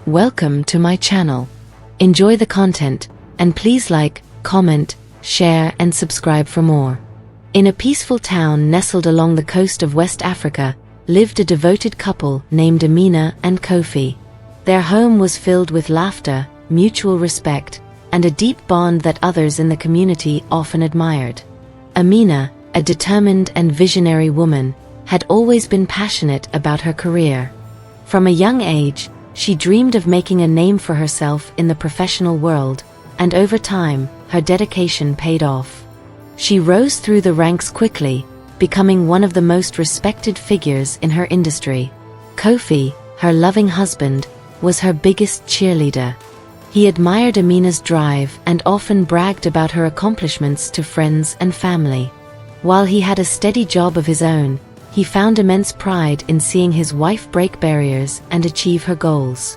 Welcome to my channel. Enjoy the content, and please like, comment, share and subscribe for more. In a peaceful town nestled along the coast of West Africa, lived a devoted couple named Amina and Kofi. Their home was filled with laughter, mutual respect, and a deep bond that others in the community often admired. Amina, a determined and visionary woman, had always been passionate about her career. From a young age, she dreamed of making a name for herself in the professional world, and over time, her dedication paid off. She rose through the ranks quickly, becoming one of the most respected figures in her industry. Kofi, her loving husband, was her biggest cheerleader. He admired Amina's drive and often bragged about her accomplishments to friends and family. While he had a steady job of his own, he found immense pride in seeing his wife break barriers and achieve her goals.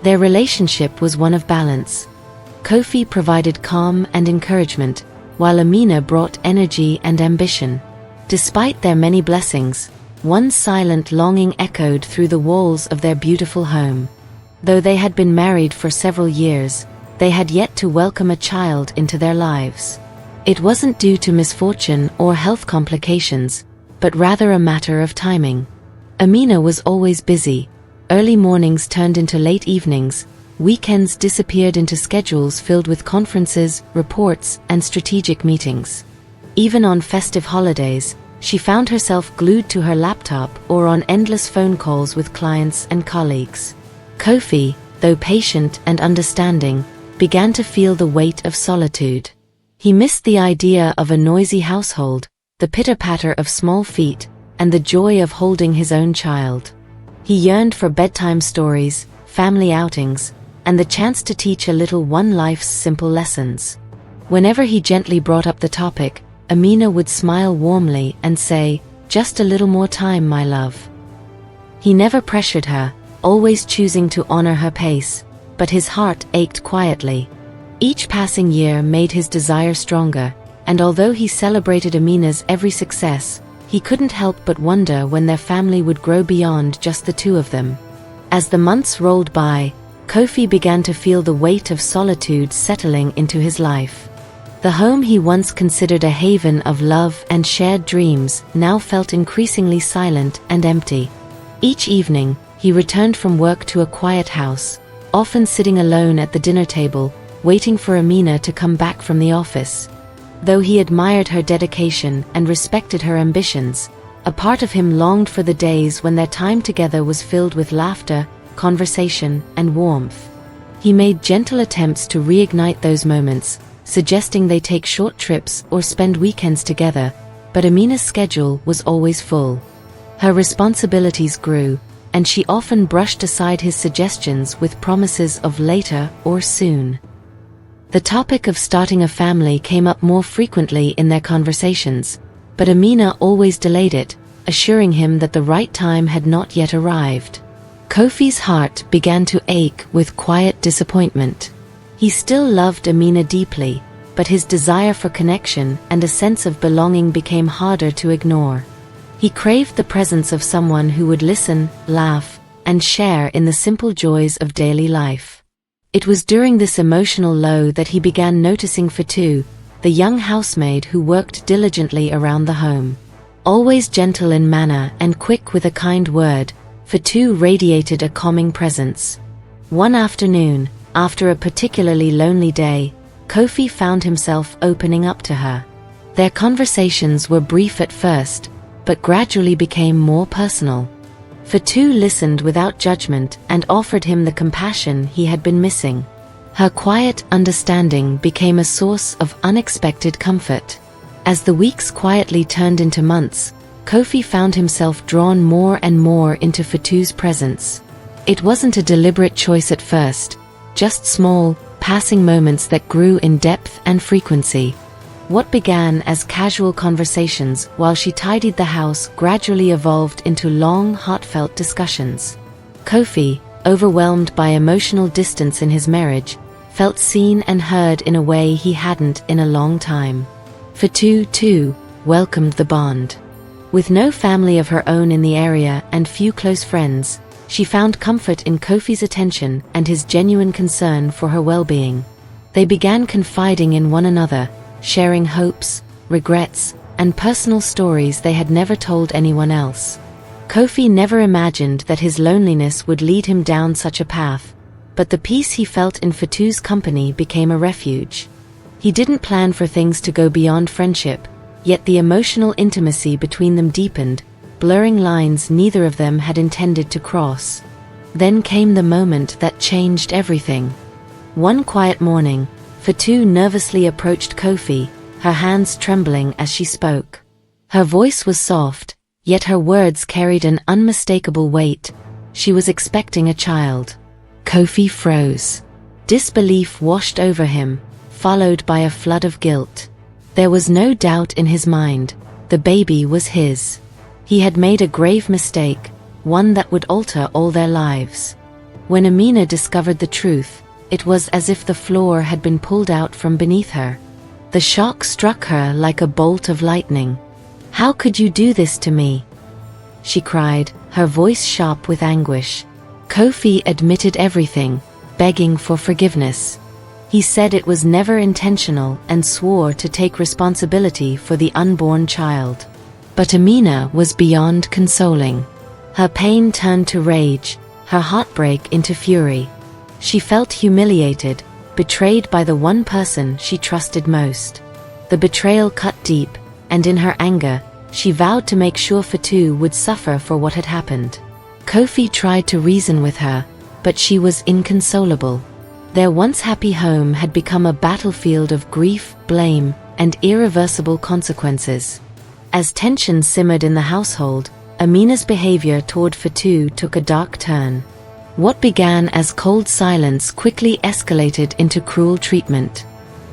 Their relationship was one of balance. Kofi provided calm and encouragement, while Amina brought energy and ambition. Despite their many blessings, one silent longing echoed through the walls of their beautiful home. Though they had been married for several years, they had yet to welcome a child into their lives. It wasn't due to misfortune or health complications, but rather a matter of timing. Amina was always busy. Early mornings turned into late evenings, weekends disappeared into schedules filled with conferences, reports, and strategic meetings. Even on festive holidays, she found herself glued to her laptop or on endless phone calls with clients and colleagues. Kofi, though patient and understanding, began to feel the weight of solitude. He missed the idea of a noisy household, the pitter-patter of small feet, and the joy of holding his own child. He yearned for bedtime stories, family outings, and the chance to teach a little one life's simple lessons. Whenever he gently brought up the topic, Amina would smile warmly and say, "Just a little more time, my love." He never pressured her, always choosing to honor her pace, but his heart ached quietly. Each passing year made his desire stronger, and although he celebrated Amina's every success, he couldn't help but wonder when their family would grow beyond just the two of them. As the months rolled by, Kofi began to feel the weight of solitude settling into his life. The home he once considered a haven of love and shared dreams now felt increasingly silent and empty. Each evening, he returned from work to a quiet house, often sitting alone at the dinner table, waiting for Amina to come back from the office. Though he admired her dedication and respected her ambitions, a part of him longed for the days when their time together was filled with laughter, conversation, and warmth. He made gentle attempts to reignite those moments, suggesting they take short trips or spend weekends together, but Amina's schedule was always full. Her responsibilities grew, and she often brushed aside his suggestions with promises of later or soon. The topic of starting a family came up more frequently in their conversations, but Amina always delayed it, assuring him that the right time had not yet arrived. Kofi's heart began to ache with quiet disappointment. He still loved Amina deeply, but his desire for connection and a sense of belonging became harder to ignore. He craved the presence of someone who would listen, laugh, and share in the simple joys of daily life. It was during this emotional low that he began noticing Fatou, the young housemaid who worked diligently around the home. Always gentle in manner and quick with a kind word, Fatou radiated a calming presence. One afternoon, after a particularly lonely day, Kofi found himself opening up to her. Their conversations were brief at first, but gradually became more personal. Fatou listened without judgment and offered him the compassion he had been missing. Her quiet understanding became a source of unexpected comfort. As the weeks quietly turned into months, Kofi found himself drawn more and more into Fatou's presence. It wasn't a deliberate choice at first, just small, passing moments that grew in depth and frequency. What began as casual conversations while she tidied the house gradually evolved into long, heartfelt discussions. Kofi, overwhelmed by emotional distance in his marriage, felt seen and heard in a way he hadn't in a long time. Fatou, too, welcomed the bond. With no family of her own in the area and few close friends, She found comfort in Kofi's attention and his genuine concern for her well-being. They began confiding in one another, sharing hopes, regrets, and personal stories they had never told anyone else. Kofi never imagined that his loneliness would lead him down such a path, but the peace he felt in Fatu's company became a refuge. He didn't plan for things to go beyond friendship, yet the emotional intimacy between them deepened, blurring lines neither of them had intended to cross. Then came the moment that changed everything. One quiet morning, Fatu nervously approached Kofi, her hands trembling as she spoke. Her voice was soft, yet her words carried an unmistakable weight. She was expecting a child. Kofi froze. Disbelief washed over him, followed by a flood of guilt. There was no doubt in his mind. The baby was his. He had made a grave mistake, one that would alter all their lives. When Amina discovered the truth, it was as if the floor had been pulled out from beneath her. The shock struck her like a bolt of lightning. "How could you do this to me?" she cried, her voice sharp with anguish. Kofi admitted everything, begging for forgiveness. He said it was never intentional and swore to take responsibility for the unborn child. But Amina was beyond consoling. Her pain turned to rage, her heartbreak into fury. She felt humiliated, betrayed by the one person she trusted most. The betrayal cut deep, and in her anger, she vowed to make sure Fatu would suffer for what had happened. Kofi tried to reason with her, but she was inconsolable. Their once happy home had become a battlefield of grief, blame, and irreversible consequences. As tension simmered in the household, Amina's behavior toward Fatu took a dark turn. What began as cold silence quickly escalated into cruel treatment.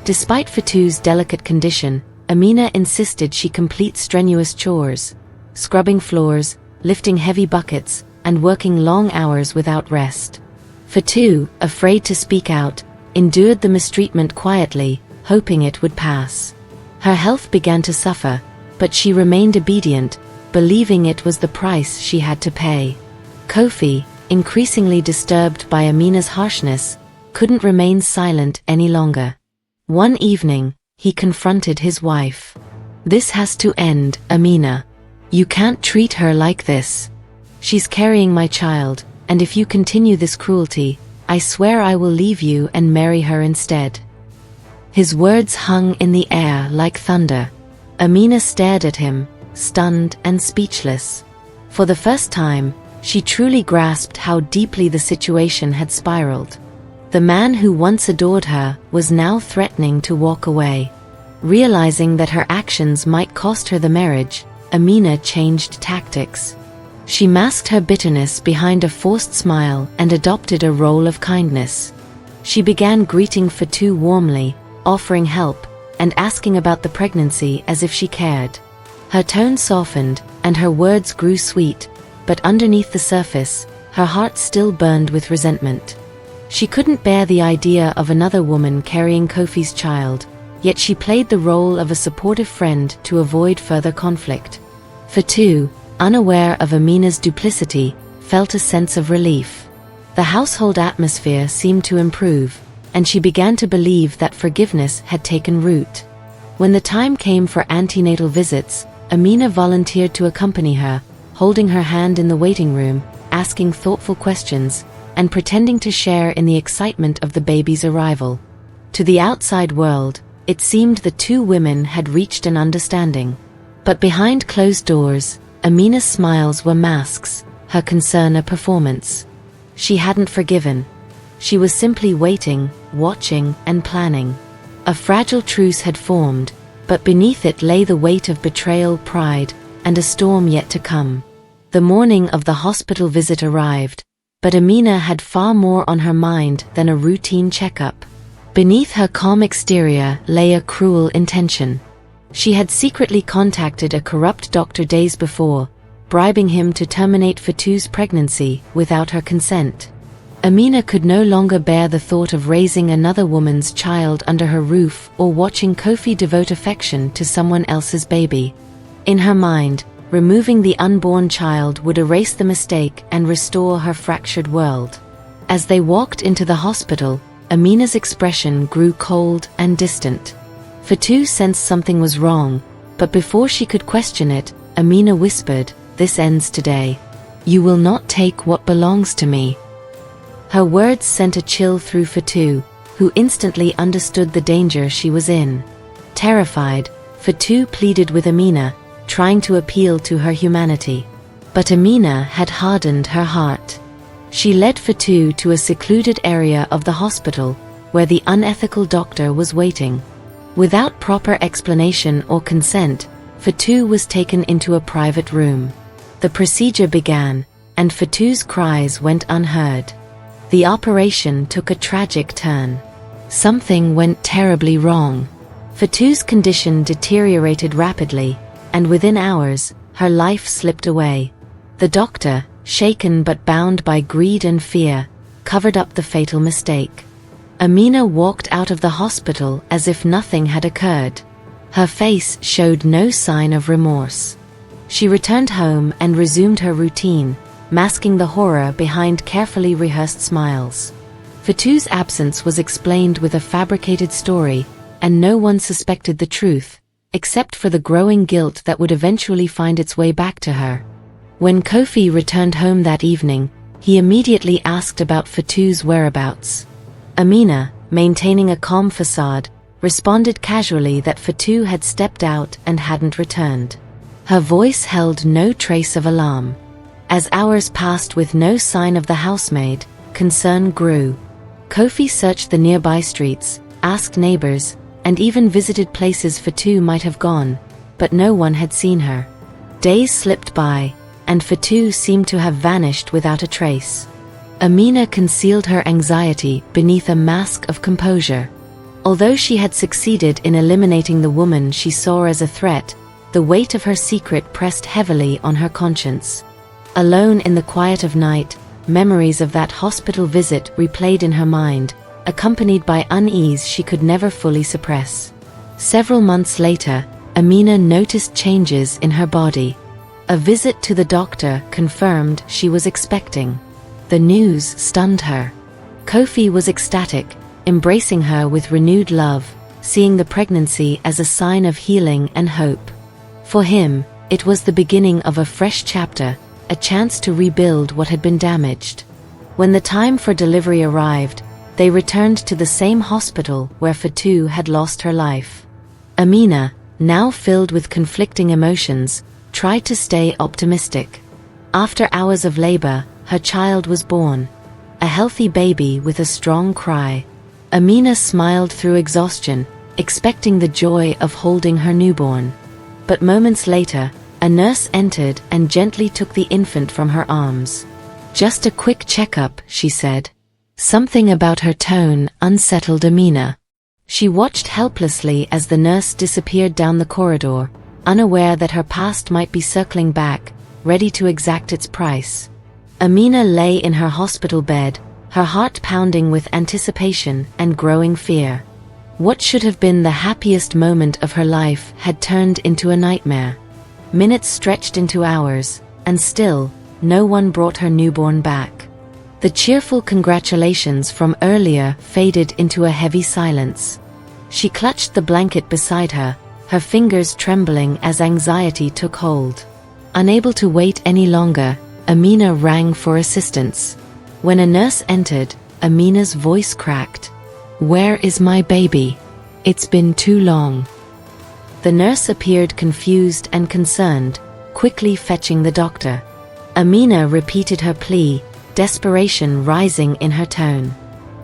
Despite Fatu's delicate condition, Amina insisted she complete strenuous chores, scrubbing floors, lifting heavy buckets, and working long hours without rest. Fatu, afraid to speak out, endured the mistreatment quietly, hoping it would pass. Her health began to suffer, but she remained obedient, believing it was the price she had to pay. Kofi, increasingly disturbed by Amina's harshness, couldn't remain silent any longer. One evening, he confronted his wife. "This has to end, Amina. You can't treat her like this. She's carrying my child, and if you continue this cruelty, I swear I will leave you and marry her instead." His words hung in the air like thunder. Amina stared at him, stunned and speechless. For the first time, she truly grasped how deeply the situation had spiraled. The man who once adored her was now threatening to walk away. Realizing that her actions might cost her the marriage, Amina changed tactics. She masked her bitterness behind a forced smile and adopted a role of kindness. She began greeting Fatu warmly, offering help, and asking about the pregnancy as if she cared. Her tone softened, and her words grew sweet, but underneath the surface, her heart still burned with resentment. She couldn't bear the idea of another woman carrying Kofi's child, yet she played the role of a supportive friend to avoid further conflict. Fatu, unaware of Amina's duplicity, felt a sense of relief. The household atmosphere seemed to improve, and she began to believe that forgiveness had taken root. When the time came for antenatal visits, Amina volunteered to accompany her, holding her hand in the waiting room, asking thoughtful questions, and pretending to share in the excitement of the baby's arrival. To the outside world, it seemed the two women had reached an understanding. But behind closed doors, Amina's smiles were masks, her concern a performance. She hadn't forgiven. She was simply waiting, watching, and planning. A fragile truce had formed, but beneath it lay the weight of betrayal, pride, and a storm yet to come. The morning of the hospital visit arrived, but Amina had far more on her mind than a routine checkup. Beneath her calm exterior lay a cruel intention. She had secretly contacted a corrupt doctor days before, bribing him to terminate Fatu's pregnancy without her consent. Amina could no longer bear the thought of raising another woman's child under her roof or watching Kofi devote affection to someone else's baby. In her mind, Removing the unborn child would erase the mistake and restore her fractured world. As they walked into the hospital, Amina's expression grew cold and distant. Fatou sensed something was wrong, but before she could question it, Amina whispered, "This ends today. You will not take what belongs to me." Her words sent a chill through Fatou, who instantly understood the danger she was in. Terrified, Fatou pleaded with Amina, trying to appeal to her humanity. But Amina had hardened her heart. She led Fatou to a secluded area of the hospital, where the unethical doctor was waiting. Without proper explanation or consent, Fatou was taken into a private room. The procedure began, and Fatou's cries went unheard. The operation took a tragic turn. Something went terribly wrong. Fatou's condition deteriorated rapidly, and within hours, her life slipped away. The doctor, shaken but bound by greed and fear, covered up the fatal mistake. Amina walked out of the hospital as if nothing had occurred. Her face showed no sign of remorse. She returned home and resumed her routine, masking the horror behind carefully rehearsed smiles. Fatou's absence was explained with a fabricated story, and no one suspected the truth, except for the growing guilt that would eventually find its way back to her. When Kofi returned home that evening, he immediately asked about Fatou's whereabouts. Amina, maintaining a calm facade, responded casually that Fatou had stepped out and hadn't returned. Her voice held no trace of alarm. As hours passed with no sign of the housemaid, concern grew. Kofi searched the nearby streets, asked neighbors, and even visited places Fatou might have gone, but no one had seen her. Days slipped by, and Fatou seemed to have vanished without a trace. Amina concealed her anxiety beneath a mask of composure. Although she had succeeded in eliminating the woman she saw as a threat, the weight of her secret pressed heavily on her conscience. Alone in the quiet of night, memories of that hospital visit replayed in her mind, accompanied by unease she could never fully suppress. Several months later, Amina noticed changes in her body. A visit to the doctor confirmed she was expecting. The news stunned her. Kofi was ecstatic, embracing her with renewed love, seeing the pregnancy as a sign of healing and hope. For him, it was the beginning of a fresh chapter, a chance to rebuild what had been damaged. When the time for delivery arrived, they returned to the same hospital where Fatou had lost her life. Amina, now filled with conflicting emotions, tried to stay optimistic. After hours of labor, her child was born. A healthy baby with a strong cry. Amina smiled through exhaustion, expecting the joy of holding her newborn. But moments later, a nurse entered and gently took the infant from her arms. "Just a quick checkup," she said. Something about her tone unsettled Amina. She watched helplessly as the nurse disappeared down the corridor, unaware that her past might be circling back, ready to exact its price. Amina lay in her hospital bed, her heart pounding with anticipation and growing fear. What should have been the happiest moment of her life had turned into a nightmare. Minutes stretched into hours, and still, no one brought her newborn back. The cheerful congratulations from earlier faded into a heavy silence. She clutched the blanket beside her, her fingers trembling as anxiety took hold. Unable to wait any longer, Amina rang for assistance. When a nurse entered, Amina's voice cracked. "Where is my baby? It's been too long." The nurse appeared confused and concerned, quickly fetching the doctor. Amina repeated her plea, desperation rising in her tone.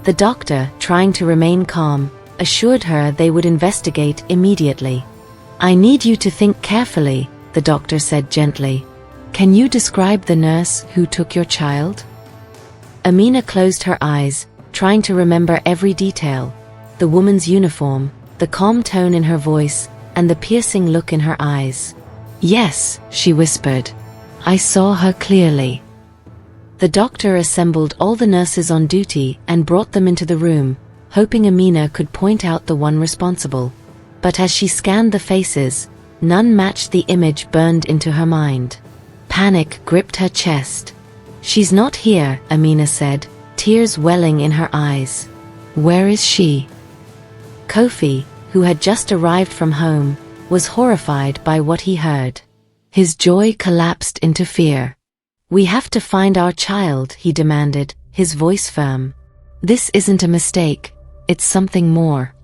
The doctor, trying to remain calm, assured her they would investigate immediately. "I need you to think carefully," the doctor said gently. "Can you describe the nurse who took your child?" Amina closed her eyes, trying to remember every detail. The woman's uniform, the calm tone in her voice, and the piercing look in her eyes. "Yes," she whispered. "I saw her clearly." The doctor assembled all the nurses on duty and brought them into the room, hoping Amina could point out the one responsible. But as she scanned the faces, None matched the image burned into her mind. Panic gripped her chest. "She's not here," Amina said, tears welling in her eyes. "Where is she?" Kofi, who had just arrived from home, was horrified by what he heard. His joy collapsed into fear. "We have to find our child," he demanded, his voice firm. "This isn't a mistake, it's something more."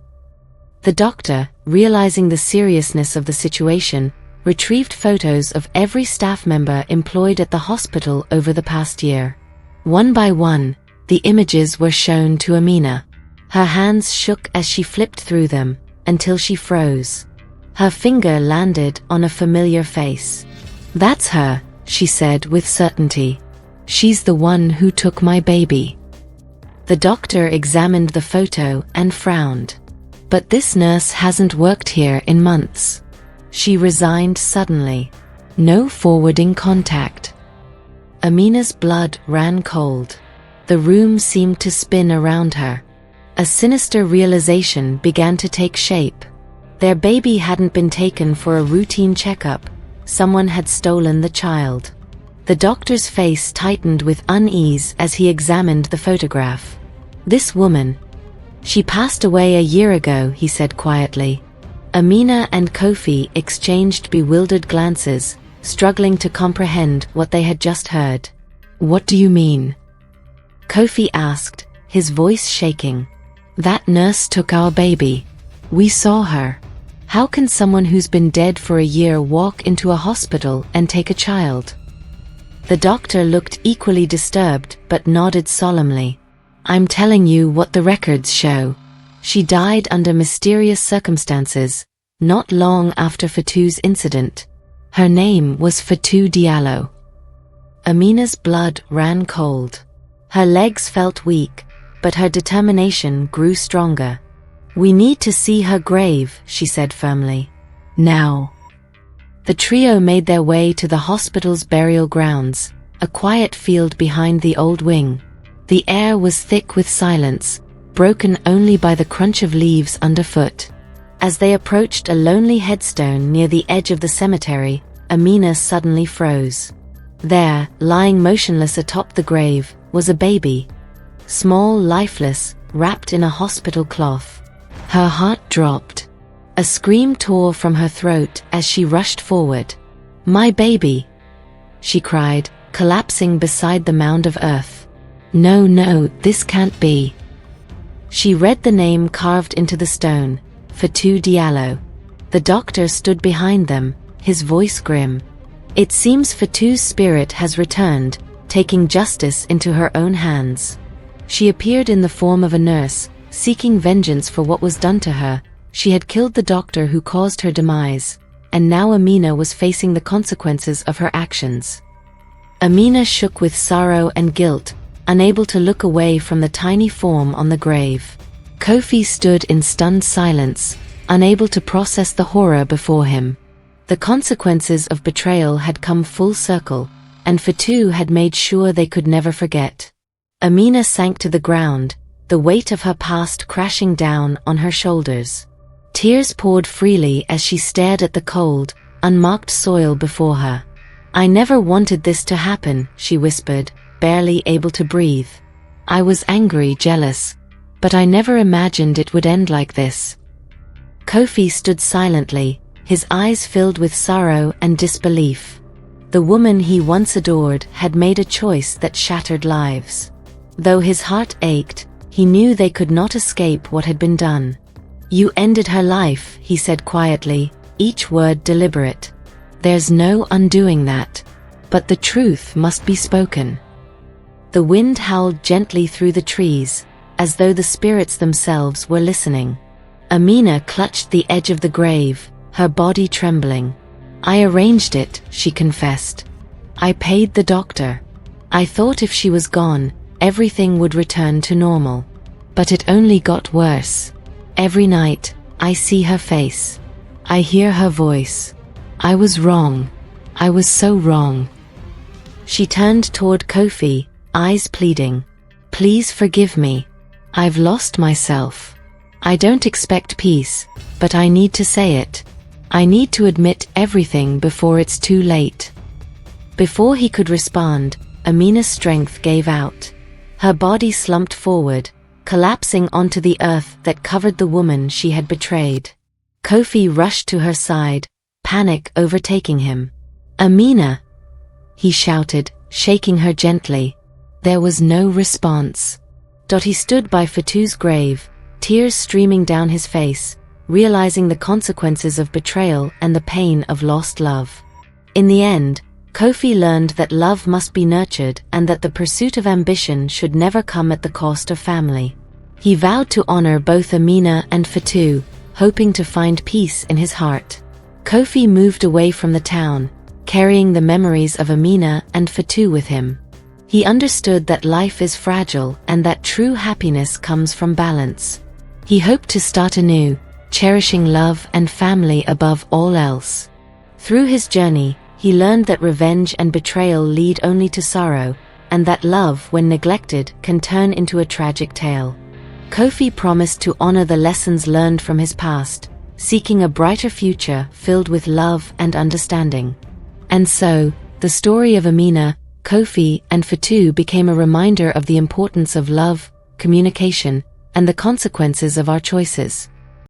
The doctor, realizing the seriousness of the situation, retrieved photos of every staff member employed at the hospital over the past year. One by one, the images were shown to Amina. Her hands shook as she flipped through them, until she froze. Her finger landed on a familiar face. "That's her," she said with certainty. "She's the one who took my baby." The doctor examined the photo and frowned. "But this nurse hasn't worked here in months." She resigned suddenly. No forwarding contact. Amina's blood ran cold. The room seemed to spin around her. A sinister realization began to take shape. Their baby hadn't been taken for a routine checkup. Someone had stolen the child. The doctor's face tightened with unease as he examined the photograph. "This woman. She passed away a year ago," he said quietly. Amina and Kofi exchanged bewildered glances, struggling to comprehend what they had just heard. "What do you mean?" Kofi asked, his voice shaking. "That nurse took our baby. We saw her. How can someone who's been dead for a year walk into a hospital and take a child?" The doctor looked equally disturbed but nodded solemnly. "I'm telling you what the records show. She died under mysterious circumstances, not long after Fatu's incident. Her name was Fatu Diallo." Amina's blood ran cold. Her legs felt weak, but her determination grew stronger. "We need to see her grave," she said firmly. "Now." The trio made their way to the hospital's burial grounds, a quiet field behind the old wing. The air was thick with silence, broken only by the crunch of leaves underfoot. As they approached a lonely headstone near the edge of the cemetery, Amina suddenly froze. There, lying motionless atop the grave, was a baby. Small, lifeless, wrapped in a hospital cloth. Her heart dropped. A scream tore from her throat as she rushed forward. "My baby!" she cried, collapsing beside the mound of earth. "No, no, this can't be." She read the name carved into the stone, Fatu Diallo. The doctor stood behind them, his voice grim. "It seems Fatu's spirit has returned, taking justice into her own hands." She appeared in the form of a nurse, seeking vengeance for what was done to her. She had killed the doctor who caused her demise, and now Amina was facing the consequences of her actions. Amina shook with sorrow and guilt, unable to look away from the tiny form on the grave. Kofi stood in stunned silence, unable to process the horror before him. The consequences of betrayal had come full circle, and Fatu had made sure they could never forget. Amina sank to the ground, the weight of her past crashing down on her shoulders. Tears poured freely as she stared at the cold, unmarked soil before her. "I never wanted this to happen," she whispered, barely able to breathe. "I was angry, jealous, but I never imagined it would end like this." Kofi stood silently, his eyes filled with sorrow and disbelief. The woman he once adored had made a choice that shattered lives. Though his heart ached, he knew they could not escape what had been done. "You ended her life," he said quietly, each word deliberate. "There's no undoing that. But the truth must be spoken." The wind howled gently through the trees, as though the spirits themselves were listening. Amina clutched the edge of the grave, her body trembling. "I arranged it," she confessed. "I paid the doctor. I thought if she was gone, everything would return to normal. But it only got worse. Every night, I see her face. I hear her voice. I was wrong. I was so wrong." She turned toward Kofi, eyes pleading. "Please forgive me. I've lost myself. I don't expect peace, but I need to say it. I need to admit everything before it's too late." Before he could respond, Amina's strength gave out. Her body slumped forward, collapsing onto the earth that covered the woman she had betrayed. Kofi rushed to her side, panic overtaking him. "Amina!" he shouted, shaking her gently. There was no response. He stood by Fatu's grave, tears streaming down his face, realizing the consequences of betrayal and the pain of lost love. In the end, Kofi learned that love must be nurtured and that the pursuit of ambition should never come at the cost of family. He vowed to honor both Amina and Fatu, hoping to find peace in his heart. Kofi moved away from the town, carrying the memories of Amina and Fatu with him. He understood that life is fragile and that true happiness comes from balance. He hoped to start anew, cherishing love and family above all else. Through his journey, he learned that revenge and betrayal lead only to sorrow, and that love, when neglected, can turn into a tragic tale. Kofi promised to honor the lessons learned from his past, seeking a brighter future filled with love and understanding. And so, the story of Amina, Kofi, and Fatu became a reminder of the importance of love, communication, and the consequences of our choices.